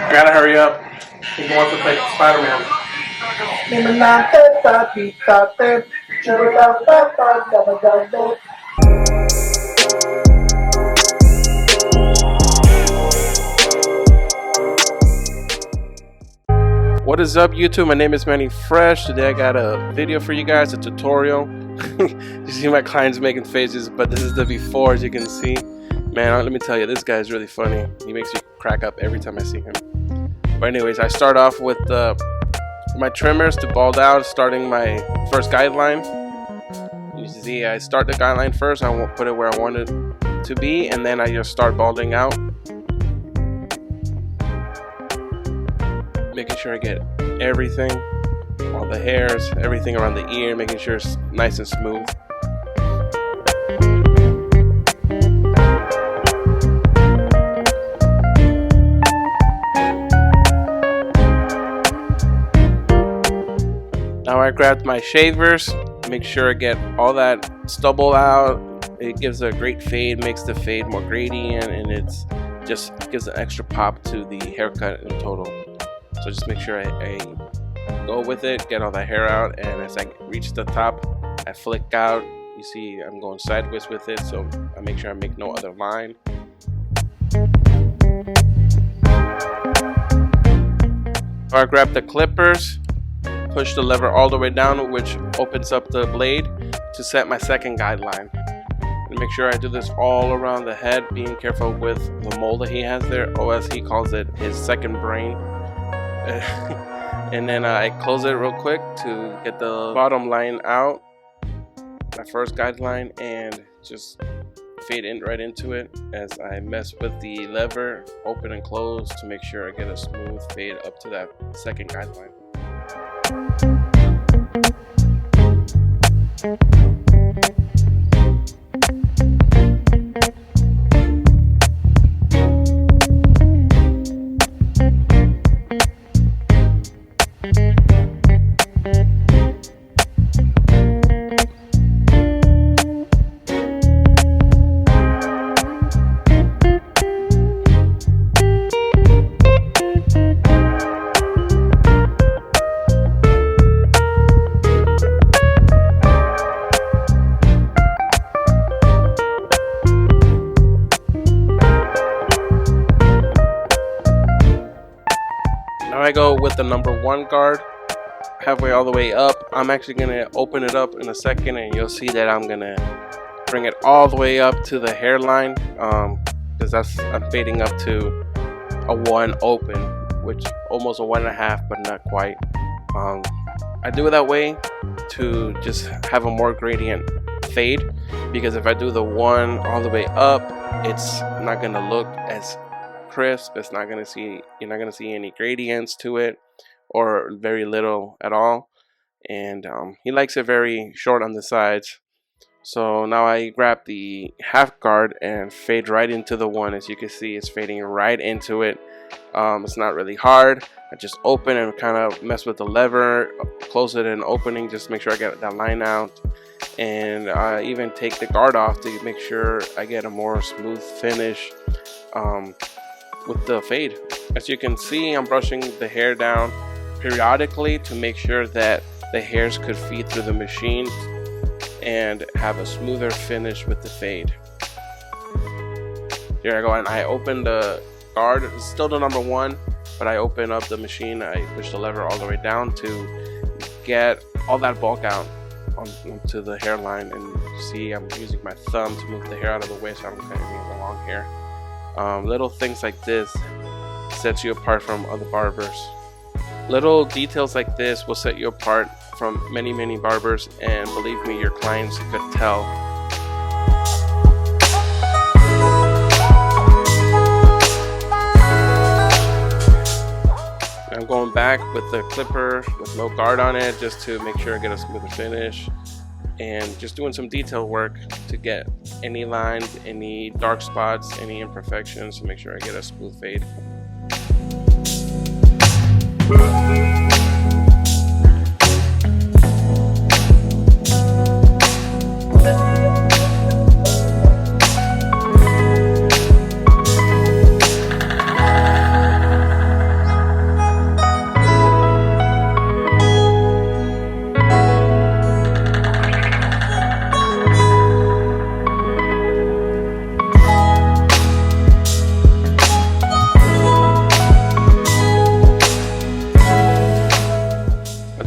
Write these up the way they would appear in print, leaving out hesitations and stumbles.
I gotta hurry up. He wants to play Spider-Man. What is up, YouTube? My name is Manny Fresh. Today I got a video for you guys, a tutorial. You see my clients making faces, but this is the before, as you can see. Man, let me tell you, this guy is really funny. He makes me crack up every time I see him. But anyways, I start off with my trimmers to bald out, starting my first guideline. You see, I start the guideline first. I won't put it where I want it to be, and then I just start balding out. Making sure I get everything, all the hairs, everything around the ear, making sure it's nice and smooth. Now I grabbed my shavers, make sure I get all that stubble out. It gives a great fade, makes the fade more gradient, and it's just gives an extra pop to the haircut in total. So just make sure I go with it, get all the hair out, and as I reach the top, I flick out. You see I'm going sideways with it, so I make sure I make no other line. So I grab the clippers, push the lever all the way down, which opens up the blade to set my second guideline. And make sure I do this all around the head, being careful with the mole that he has there, or as he calls it, his second brain. And then I close it real quick to get the bottom line out, my first guideline, and just fade in right into it as I mess with the lever, open and close to make sure I get a smooth fade up to that second guideline. Now I go with the number 1 guard halfway all the way up. I'm actually going to open it up in a second, and you'll see that I'm going to bring it all the way up to the hairline, because I'm fading up to a 1 open, which almost a 1.5, but not quite. I do it that way to just have a more gradient fade, because if I do the 1 all the way up, it's not going to look as crisp. It's not going to see, you're not going to see any gradients to it, or very little at all. And he likes it very short on the sides. So now I grab the half guard and fade right into the 1. As you can see, it's fading right into it. It's not really hard. I just open and kind of mess with the lever, close it and opening, just make sure I get that line out. And I even take the guard off to make sure I get a more smooth finish with the fade. As you can see, I'm brushing the hair down periodically to make sure that the hairs could feed through the machine and have a smoother finish with the fade. Here I go, and I open the guard. It's still the number 1, but I open up the machine. I push the lever all the way down to get all that bulk out onto the hairline. And you see I'm using my thumb to move the hair out of the way so I'm cutting the long hair. Little things like this sets you apart from other barbers. Little details like this will set you apart from many barbers, and believe me, your clients could tell. I'm going back with the clipper with no guard on it, just to make sure I get a smoother finish, and just doing some detail work to get any lines, any dark spots, any imperfections, to make sure I get a smooth fade.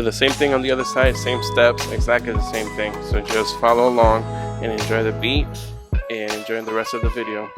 the same thing on the other side, same steps, exactly the same thing. So just follow along and enjoy the beat and enjoy the rest of the video.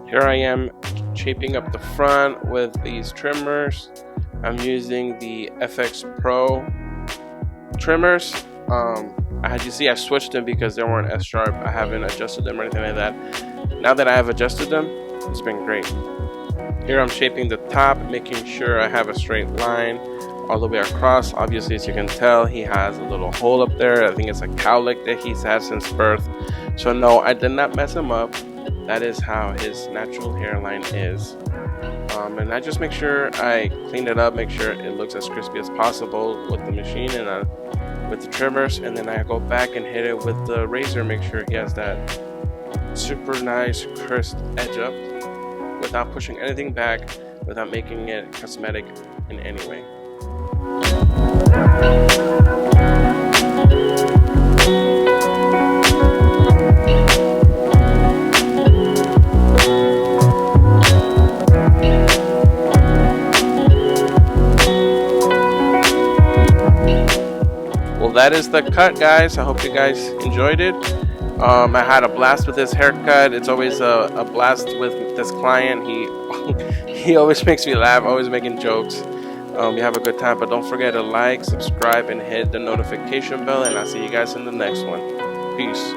Here I am shaping up the front with these trimmers. I'm using the FX Pro trimmers. As you see, I switched them because they weren't as sharp. I haven't adjusted them or anything like that. Now that I have adjusted them, it's been great. Here I'm shaping the top, making sure I have a straight line all the way across. Obviously, as you can tell, he has a little hole up there. I think it's a cowlick that he's had since birth. So no, I did not mess him up. That is how his natural hairline is. And I just make sure I clean it up, make sure it looks as crispy as possible with the machine and with the trimmers, and then I go back and hit it with the razor, make sure he has that super nice crisp edge up without pushing anything back, without making it cosmetic in any way. Well, that is the cut, guys. I hope you guys enjoyed it. I had a blast with this haircut. It's always a blast with this client. He always makes me laugh, always making jokes. We have a good time, but don't forget to like, subscribe, and hit the notification bell, and I'll see you guys in the next one. Peace.